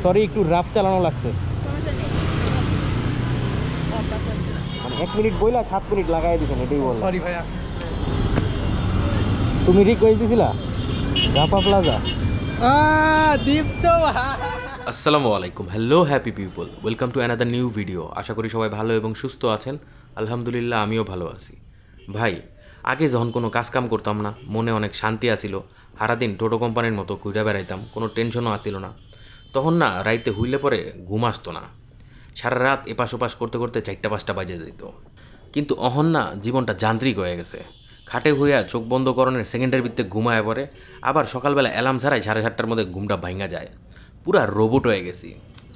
Sorry একটু rough চালানো লাগছে। সমস্যা নেই। অভ্যাস আছে। মানে 1 মিনিট বইলা 7 মিনিট লাগাই দিছেন, এটাই বল। সরি ভাইয়া। তুমি রিকোয়েস্ট দিছিলা রাফা প্লাজা। দীপ্ত আসসালামু আলাইকুম, hello happy people, welcome to another new video. আশা করি সবাই ভালো এবং সুস্থ আছেন। আলহামদুলিল্লাহ আমিও ভালো আছি। ভাই, আগে যখন কোনো কাজকাম করতাম না, মনে অনেক শান্তি আসিল। সারাদিন টোটো কোম্পানির মতো ঘুরে বেড়াইতাম, কোনো টেনশনও আসিল না। তখন না রাইতে হুইলে পরে ঘুম আসতো না। সারা রাত এপাশ ওপাশ করতে করতে 4টা-5টা বাজে যেত। কিন্তু অহন না জীবনটা যান্ত্রিক হয়ে গেছে। খাটে হইয়া চোখ বন্ধ করণের সেকেন্ডের ভিত্তে ঘুমায় পড়ে, আবার সকালবেলা অ্যালার্ম ছাড়াই 7:30টার মধ্যে ঘুমটা ভাঙা যায়। পুরা রোবট হয়ে গেছি।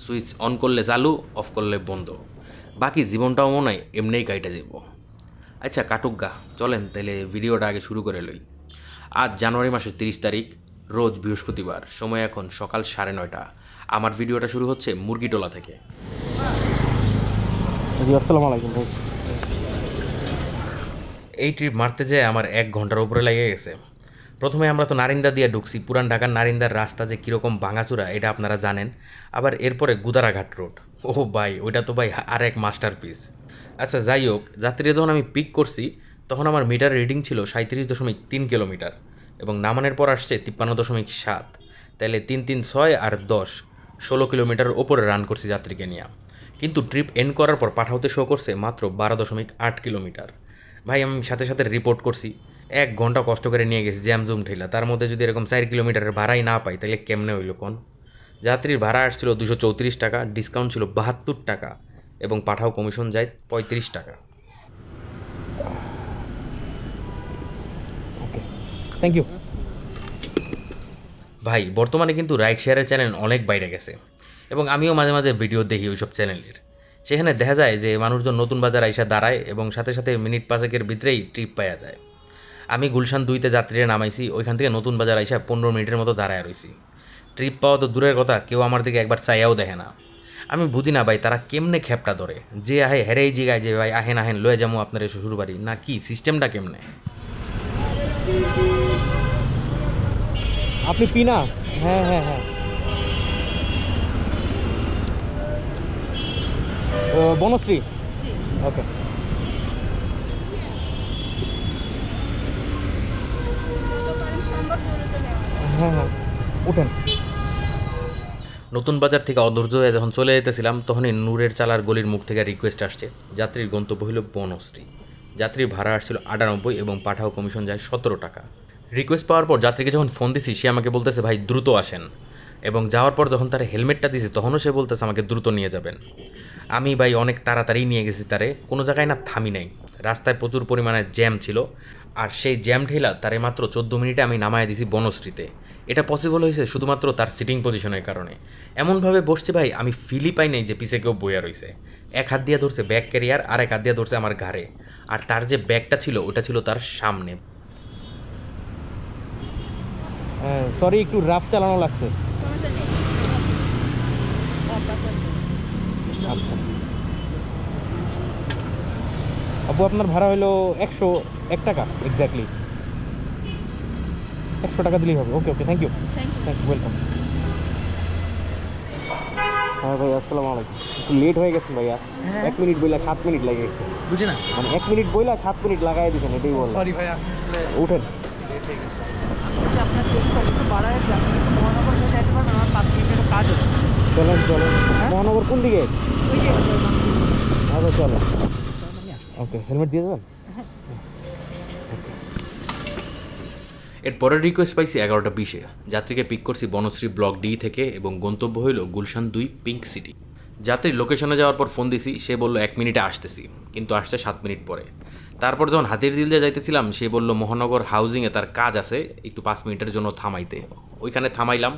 সুইচ অন করলে চালু, অফ করলে বন্ধ। বাকি জীবনটাও মনে হয় এমনিই কাইটা যাব। আচ্ছা কাটুক গা, চলেন তাহলে ভিডিওটা আগে শুরু করে লই। আজ জানুয়ারি মাসের 30 তারিখ, রোজ বৃহস্পতিবার, সময় এখন সকাল 9:30। আমার ভিডিওটা শুরু হচ্ছে মুরগিটোলা থেকে। জি আসসালামু আলাইকুম ভাই। এই ট্রিপ মারতে যেয়ে আমার 1 ঘন্টার উপরে লেগে গেছে। প্রথমে আমরা তো নারিন্দা দিয়ে ঢুকছি। পুরান ঢাকার নারিন্দার রাস্তা যে কীরকম ভাঙাচুরা এটা আপনারা জানেন। আবার এরপরে গুদারাঘাট রোড, ও ভাই ওইটা তো ভাই আর এক মাস্টারপিস। আচ্ছা যাই হোক, যাত্রীরা যখন আমি পিক করছি তখন আমার মিটার রিডিং ছিল 37.3 কিলোমিটার এবং নামানোর পর আসছে 53.7। তাহলে 3, 3, 6 আর 10, 16 কিলোমিটার ওপরে রান করছি যাত্রীকে নিয়ে। কিন্তু ট্রিপ এন্ড করার পর পাঠাওতে শো করছে মাত্র 12.8 কিলোমিটার। ভাই আমি সাথে সাথে রিপোর্ট করছি, 1 ঘন্টা কষ্ট করে নিয়ে গেছি জ্যাম জুম ঠেলা, তার মধ্যে যদি এরকম 4 কিলোমিটারের ভাড়াই না পাই তাহলে কেমনে হইল কোন? যাত্রীর ভাড়া আসছিল 234 টাকা, ডিসকাউন্ট ছিল 72 টাকা এবং পাঠাও কমিশন যায় 35 টাকা। ওকে, থ্যাংক ইউ। ভাই বর্তমানে কিন্তু রাইড শেয়ারের চ্যানেল অনেক বাইরে গেছে এবং আমিও মাঝে মাঝে ভিডিও দেখি ওইসব চ্যানেলের। সেখানে দেখা যায় যে মানুষজন নতুন বাজার আইসা দাঁড়ায় এবং সাথে সাথে মিনিট 5-এর ভিতরেই ট্রিপ পাওয়া যায়। আমি গুলশান 2-তে যাত্রীরা নামাইছি, ওইখান থেকে নতুন বাজার আইসা 15 মিনিটের মতো দাঁড়ায় রইছি। ট্রিপ পাওয়া তো দূরের কথা, কেউ আমার দিকে একবার চাইয়াও দেখে না। আমি বুঝি না ভাই তারা কেমনে খেপটা ধরে, যে আহে হেরেই জিগায় যে ভাই আহেন আহেন লয়ে যাবো আপনার শ্বশুর বাড়ি, না কি সিস্টেমটা কেমনে? আপনি পিনা? হ্যাঁ হ্যাঁ হ্যাঁ, বনশ্রী। জি। ওকে, হ্যাঁ হ্যাঁ উঠেন। নতুন বাজার থেকে অধৈর্য হয়ে যখন চলে যেতেছিলাম তখনই নূরের চালার গলির মুখ থেকে রিকোয়েস্ট আসছে, যাত্রীর গন্তব্য হলো বনশ্রী। যাত্রীর ভাড়া আসছিল 98 এবং পাঠাও কমিশন যায় 17 টাকা। রিকোয়েস্ট পাওয়ার পর যাত্রীকে যখন ফোন দিছি সে আমাকে বলতেছে ভাই দ্রুত আসেন, এবং যাওয়ার পর যখন তার হেলমেটটা দিছি তখনও সে বলতেছে আমাকে দ্রুত নিয়ে যাবেন। আমি ভাই অনেক তাড়াতাড়ি নিয়ে গেছি তারে, কোনো জায়গায় না থামি নাই। রাস্তায় প্রচুর পরিমাণে জ্যাম ছিল, আর সেই জ্যাম ঠেলা তারে মাত্র 14 মিনিটে আমি নামায় দিছি বনশ্রীতে। এটা পসিবল হয়েছে শুধুমাত্র তার সিটিং পজিশনের কারণে। এমনভাবে বসছে ভাই আমি ফিলই পাই নাই যে পিছে কেউ বইয়া রয়েছে। এক হাত দিয়ে ধরছে ব্যাগ ক্যারিয়ার, আর এক হাত দিয়ে ধরছে আমার ঘাড়ে, আর তার যে ব্যাগটা ছিল ওটা ছিল তার সামনে। সরি একটু রাফ চালানো লাগছে। সমস্যা নেই। অভ্যাস আছে। আচ্ছা আপু, আপনার ভাড়া হলো 101 টাকা এক্স্যাক্টলি। 100 টাকা দিলেই হবে। Okay okay, thank you. Thank you. Thank you, welcome. হ্যাঁ ভাই আসসালামু আলাইকুম। একটু লেট হয়ে গেছেন ভাইয়া। 1 মিনিট বইলা 7 মিনিট লেগে গেছে। বুঝি না। মানে 1 মিনিট বইলা 7 মিনিট লাগাই দিছেন, এটাই বল। সরি ভাইয়া, আসলে উঠেন। লেট হয়ে গেছে। আপনার টেক্সটা একটু বাড়ায় যে আপনি একটু মহানগর হয়ে যাইতে পারবেন, আমার 5 মিনিটের কাজ আছে। চলেন চলেন। মহানগর কোন দিকে? ওই যে আচ্ছা চলেন। ওকে, হেলমেট দিয়ে দেবেন। এরপরের রিকোয়েস্ট পাইছি 11:20-এ। যাত্রীকে পিক করছি বনশ্রী ব্লক ডি থেকে এবং গন্তব্য হইল গুলশান 2 পিঙ্ক সিটি। যাত্রীর লোকেশনে যাওয়ার পর ফোন দিছি, সে বলল 1 মিনিটে আসতেছি, কিন্তু আসছে 7 মিনিট পরে। তারপর যখন হাতির দিল দিয়ে যাইতেছিলাম সে বলল মহানগর হাউজিংয়ে তার কাজ আছে, একটু 5 মিনিটের জন্য থামাইতে। ওইখানে থামাইলাম।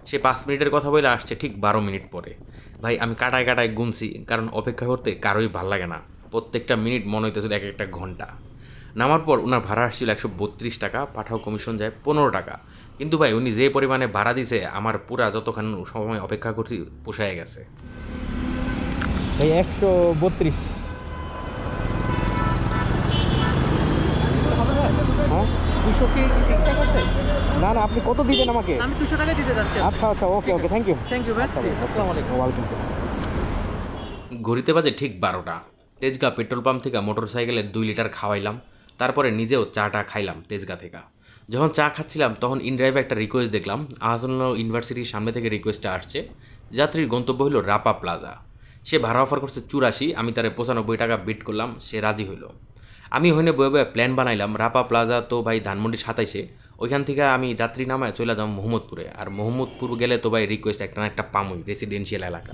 সে 5 মিনিটের কথা বলে আসছে ঠিক 12 মিনিট পরে। ভাই আমি কাটায় কাটায় গুনছি, কারণ অপেক্ষা করতে কারোই ভাল লাগে না। প্রত্যেকটা মিনিট মনে হইতেছিল এক একটা ঘন্টা। নামার পর ওনার ভাড়া আসছিল 132 টাকা, পাঠাও কমিশন যায় 15 টাকা। কিন্তু ভাই উনি যে পরিমাণে ভাড়া দিছে আমার পুরা যতক্ষণ সময় অপেক্ষা করছি পোষায় গেছে। ভাই 132। হ্যাঁ হ্যাঁ 200 কি ঠিকঠাক আছে? না না, আপনি কত দিবেন আমাকে? আমি 200 টাকা দিতে যাচ্ছি। আচ্ছা আচ্ছা, ওকে okay, thank you. Thank you ভাই। আসসালামু আলাইকুম। ওয়ালাইকুম আসসালাম। ঘড়িতে বাজে ঠিক 12টা। তেজগাঁ পেট্রোল পাম্প থেকে মোটরসাইকেলের 2 লিটার খাওয়াইলাম, তারপরে নিজেও চাটা খাইলাম তেজগাঁ থেকে। যখন চা খাচ্ছিলাম তখন ইনড্রাইভে একটা রিকোয়েস্ট দেখলাম, আহসানুল্লাহ ইউনিভার্সিটির সামনে থেকে রিকোয়েস্টটা আসছে। যাত্রীর গন্তব্য হলো রাপা প্লাজা। সে ভাড়া অফার করছে 84, আমি তারে 95 টাকা বিট করলাম, সে রাজি হইল। আমি হইনে বয়ে বয়ে প্ল্যান বানাইলাম, রাপা প্লাজা তো ভাই ধানমন্ডি 27-এ, ওইখান থেকে আমি যাত্রী নামায় চলে যাবো মোহাম্মদপুরে। আর মোহাম্মদপুর গেলে তো ভাই রিকোয়েস্ট একটা না একটা পামই, রেসিডেন্সিয়াল এলাকা।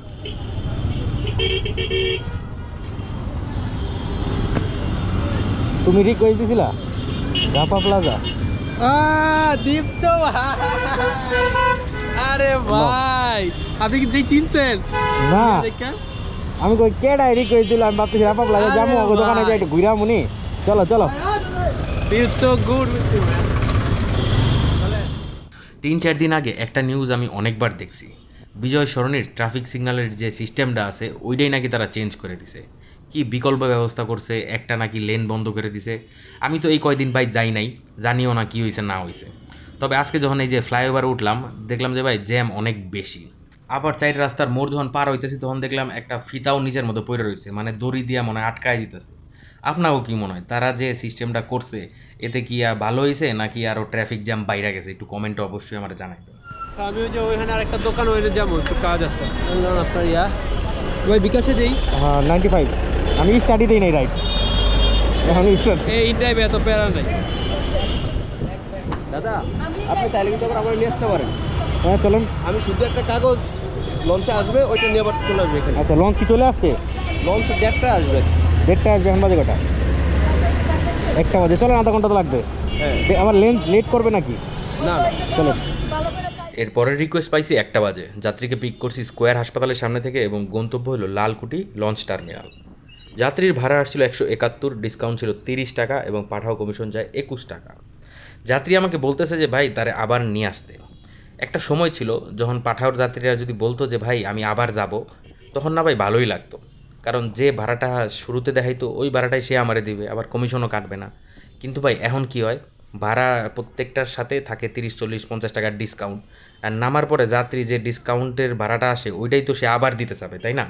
তুমি রিকোয়েস্ট দিছিলা রাপা প্লাজা? দীপ্ত ভাই, আরে ভাই আপনি কি যে চিনছেন? না, দেখেন আমি কই কেডাই রিকোয়েস্ট দিলাম, আমি ভাবতেছি রাপা প্লাজা যাবো, আরে ওই দোকানে যাই একটু ঘুরা মুনি। চলো চলো। Feel so good with you man. 3-4 দিন আগে একটা নিউজ আমি অনেকবার দেখছি, বিজয় সরণির ট্রাফিক সিগন্যালের যে সিস্টেমটা আছে ওইটাই নাকি তারা চেঞ্জ করে দিছে। কি বিকল্প ব্যবস্থা করছে, একটা নাকি লেন বন্ধ করে দিছে। আমি তো এই কয়দিন ভাই যাই নাই, জানিও না কি হয়েছে না হয়েছে। তবে আজকে যখন এই যে ফ্লাইওভার উঠলাম, দেখলাম যে ভাই জ্যাম অনেক বেশি। আবার 4 রাস্তার মোড় যখন পার হইতেছি তখন দেখলাম একটা ফিতাও নিচের মতো পড়ে রয়েছে, মানে দড়ি দিয়া মনে হয় আটকায় দিতেছে। আপনারও কি মনে হয় তারা যে সিস্টেমটা করছে এতে কি ভালো হয়েছে নাকি আরও ট্রাফিক জ্যাম বাইরে গেছে? একটু কমেন্টে অবশ্যই আমার জানাবেন। আমি ওই যে ওইখানে আরেকটা দোকান ওইখানে যাবো, একটু কাজ আছে। বললাম আপনার ওই বিকাশে দেই। হ্যাঁ 95। আমি স্টাডি দিই নাই রাইট, এখন স্টার্ট। এই ইন্টারভিউ এত প্যারা নাই। দাদা, আপনি চাইলে কিন্তু আবার আমার নিয়ে আসতে পারেন। হ্যাঁ চলেন। আমি শুধু একটা কাগজ লঞ্চে আসবে, ওইটা নিয়ে আবার চলে আসবে এখানে। আচ্ছা, লঞ্চ কি চলে আসছে? লঞ্চে 1:30টায় আসবে। 1:30 আসবে, এখন বাজে কটা? 1টা বাজে। চলেন, আধা ঘন্টা তো লাগবে। হ্যাঁ, আবার লেট করবে নাকি? না চলেন। এরপরের রিকোয়েস্ট পাইছি 1টা বাজে। যাত্রীকে পিক করছি স্কোয়ার হাসপাতালের সামনে থেকে এবং গন্তব্য হলো লালকুটি লঞ্চ টার্মিনাল। যাত্রীর ভাড়া আসছিল 171, ডিসকাউন্ট ছিল 30 টাকা এবং পাঠাও কমিশন যায় 21 টাকা। যাত্রী আমাকে বলতেছে যে ভাই তারে আবার নিয়ে আসতে। একটা সময় ছিল যখন পাঠাওর যাত্রীরা যদি বলতো যে ভাই আমি আবার যাব, তখন না ভাই ভালোই লাগতো, কারণ যে ভাড়াটা শুরুতে দেখাইতো ওই ভাড়াটাই সে আমারে দিবে, আবার কমিশনও কাটবে না। কিন্তু ভাই এখন কি হয়, ভাড়া প্রত্যেকটার সাথে থাকে 30, 40, 50 টাকার ডিসকাউন্ট, আর নামার পরে যাত্রী যে ডিসকাউন্টের ভাড়াটা আসে ওইটাই তো সে আবার দিতে চাবে, তাই না?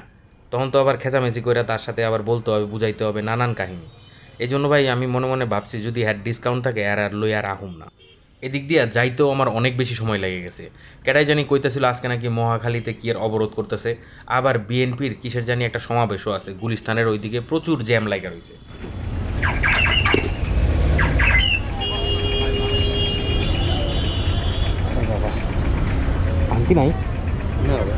তখন তো আবার খেঁচামেচি করে তার সাথে আবার বলতে হবে, বুঝাইতে হবে, নানান কাহিনী। এই জন্য ভাই আমি মনে মনে ভাবছি যদি হ্যাঁ ডিসকাউন্ট থাকে আর লই আর আহুম না। এদিক দিয়ে যাইতেও আমার অনেক বেশি সময় লেগে গেছে। কেটাই জানি কইতেছিল আজকে নাকি মহাখালীতে কি এর অবরোধ করতেছে, আবার বিএনপির কিসের জানি একটা সমাবেশও আছে গুলিস্তানের ওইদিকে, প্রচুর জ্যাম লাগা রয়েছে। আনতি নাই? না বাবা।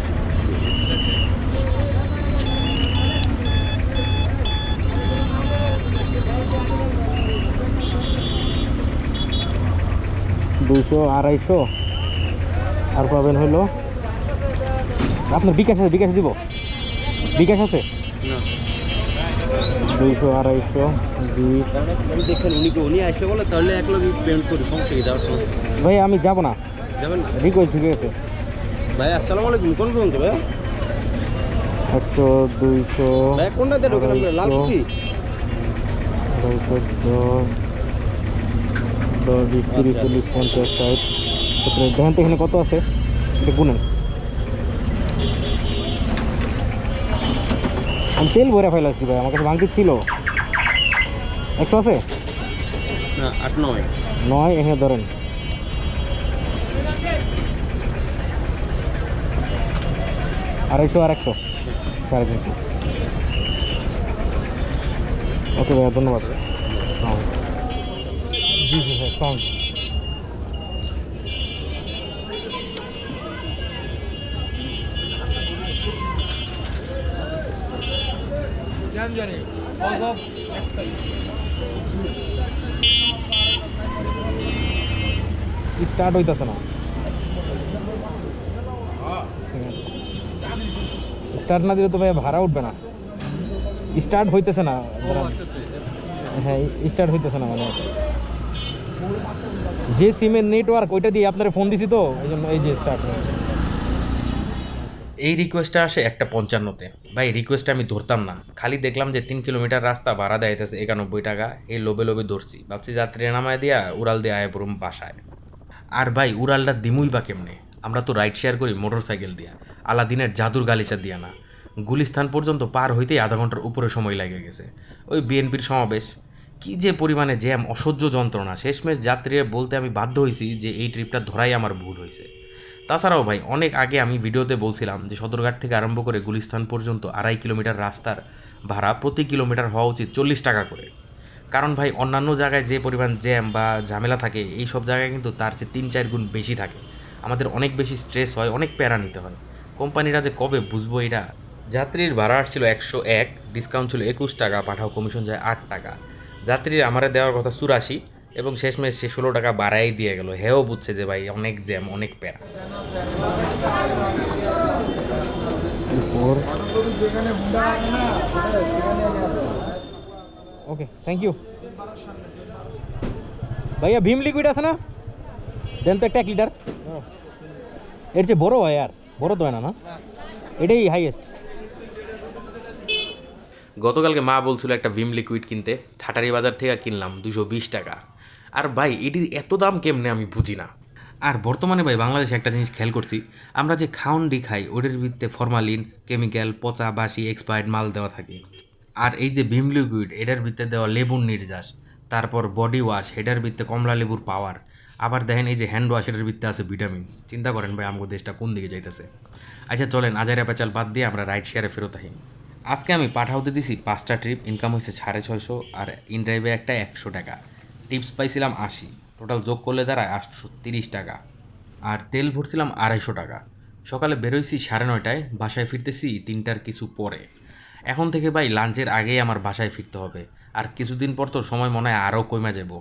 দুশো 250 আর পাবেন হলো আপনার বিকাশ আছে? বিকাশ দিব? বিকাশ আছে? 200, 250 আমি দেখেন উনি আসে বলে তাহলে এক লগে পেমেন্ট করি, সমস্যা কি? যাওয়ার সময় ভাই আমি যাব না, যাবেন না? রিকোয়েস্ট ঠিক আছে ভাই আসসালামু আলাইকুম, কোন পর্যন্ত ভাই? 100, 200, ভাই কোনটাতে ঢোকেন আপনি? লালকুঠি? 10, 20, 30, 40, 50, 60, 70। দেখেন তো এখানে কত আছে, এটা গুনেন। আমি তেল ভরে ফেলাচ্ছি ভাই, আমার কাছে ভাঙতি ছিল। 100 আছে? না 8, 9। 9 এখানে ধরেন। আড়াইশো আর 100, 350। ওকে ভাইয়া, ধন্যবাদ। হ্যাঁ জি জি হ্যাঁ, সাউন্ড। জানি কজ অফ স্টার্ট হইতেছে না, স্টার্ট না দিলে তো ভাই ভাড়া উঠবে না। স্টার্ট হইতেছে না, হ্যাঁ স্টার্ট হইতেছে না, মানে যে সিমের নেটওয়ার্ক ওইটা দিয়ে আপনারা ফোন দিছি তো এই জন্য এই যে স্টার্ট। এই রিকোয়েস্টটা আসে 1:55-তে। ভাই রিকোয়েস্টটা আমি ধরতাম না, খালি দেখলাম যে 3 কিলোমিটার রাস্তা ভাড়া দেয়াইতেছে 91 টাকা। এই লোভে লোভে ধরছি, ভাবছি যাত্রী নামায় দিয়া উড়াল দিয়ে আয় পড়ুম বাসায়। আর ভাই উড়ালটা দিমুই বা কেমনে, আমরা তো রাইড শেয়ার করি মোটর সাইকেল দিয়া, আলাদিনের জাদুর গালিচা দিয়া না। গুলিস্তান পর্যন্ত পার হইতেই আধা ঘন্টার উপরে সময় লেগে গেছে। ওই বিএনপির সমাবেশ, কি যে পরিমাণে জ্যাম, অসহ্য যন্ত্রণা। শেষমেশ যাত্রীরা বলতে আমি বাধ্য হয়েছি যে এই ট্রিপটা ধরাই আমার ভুল হয়েছে। তাছাড়াও ভাই অনেক আগে আমি ভিডিওতে বলছিলাম যে সদরঘাট থেকে আরম্ভ করে গুলিস্তান পর্যন্ত 2.5 কিলোমিটার রাস্তার ভাড়া প্রতি কিলোমিটার হওয়া উচিত 40 টাকা করে। কারণ ভাই অন্যান্য জায়গায় যে পরিমাণ জ্যাম বা ঝামেলা থাকে, এই সব জায়গায় কিন্তু তার চেয়ে 3-4 গুণ বেশি থাকে। আমাদের অনেক বেশি স্ট্রেস হয়, অনেক প্যারা নিতে হয়। কোম্পানিরা যে কবে বুঝবো এটা। যাত্রীর ভাড়া আসছিল 101, ডিসকাউন্ট ছিল 21 টাকা, পাঠাও কমিশন যায় 8 টাকা। যাত্রীর আমারে দেওয়ার কথা 84 এবং শেষমেশ সে 16 টাকা বাড়াই দিয়ে গেল। হেও বুঝছে যে ভাই অনেক জ্যাম, অনেক প্যারা। ওকে, থ্যাংক ইউ ভাইয়া। ভীম লিকুইড আছে না, দেন তো একটা 1 লিটার। এর চেয়ে বড় হয়, আর বড় তো হয় না, না এটাই হাইয়েস্ট। গতকালকে মা বলছিল একটা ভিম লিকুইড কিনতে, ঠাটারি বাজার থেকে কিনলাম 220 টাকা। আর ভাই এটির এত দাম কেমনে আমি বুঝি না। আর বর্তমানে ভাই বাংলাদেশে একটা জিনিস খেয়াল করছি, আমরা যে খাউন্ডি খাই ওটার ভিত্তিতে ফরমালিন, কেমিক্যাল, পচা বাসি এক্সপায়ার্ড মাল দেওয়া থাকে। আর এই যে ভিম লিকুইড, এটার ভিত্তিতে দেওয়া লেবুর নির্যাস, তারপর বডি ওয়াশ, এটার ভিত্তিতে কমলা লেবুর পাওয়ার, আবার দেখেন এই যে হ্যান্ড ওয়াশ, এটার ভিত্তিতে আছে ভিটামিন। চিন্তা করেন ভাই আমাদের দেশটা কোন দিকে যাইতেছে। আচ্ছা চলেন আজাইরা পেঁচাল বাদ দিয়ে আমরা রাইড শেয়ারে ফেরত আসি। আজকে আমি পাঠাওতে দিছি 5টা ট্রিপ, ইনকাম হয়েছে 650, আর ইন ড্রাইভে একটা 100 টাকা, টিপস পাইছিলাম 80, টোটাল যোগ করলে দাঁড়ায় 830 টাকা। আর তেল ভরছিলাম 250 টাকা। সকালে বেরোইছি 9:30টায়, বাসায় ফিরতেছি 3টার কিছু পরে। এখন থেকে ভাই লাঞ্চের আগেই আমার বাসায় ফিরতে হবে। আর কিছুদিন পর তো সময় মনে হয় আরও কমে যাব।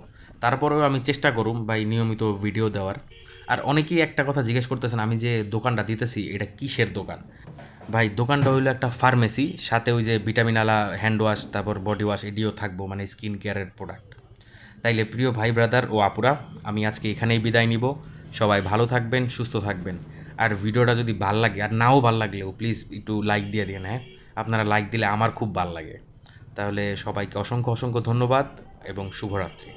তারপরেও আমি চেষ্টা করুম ভাই নিয়মিত ভিডিও দেওয়ার। আর অনেকেই একটা কথা জিজ্ঞেস করতেছেন, আমি যে দোকানটা দিতেছি এটা কিসের দোকান। ভাই দোকানটা হইলো একটা ফার্মেসি, সাথে ওই যে ভিটামিন আলা হ্যান্ড ওয়াশ, তারপর বডি ওয়াশ এটিও থাকবো, মানে স্কিন কেয়ারের প্রোডাক্ট। তাইলে প্রিয় ভাই ব্রাদার ও আপুরা, আমি আজকে এখানেই বিদায় নিব। সবাই ভালো থাকবেন, সুস্থ থাকবেন। আর ভিডিওটা যদি ভাল লাগে, আর নাও ভাল লাগলেও প্লিজ একটু লাইক দিয়ে দিন। হ্যাঁ, আপনারা লাইক দিলে আমার খুব ভাল লাগে। তাহলে সবাইকে অসংখ্য অসংখ্য ধন্যবাদ এবং শুভরাত্রি।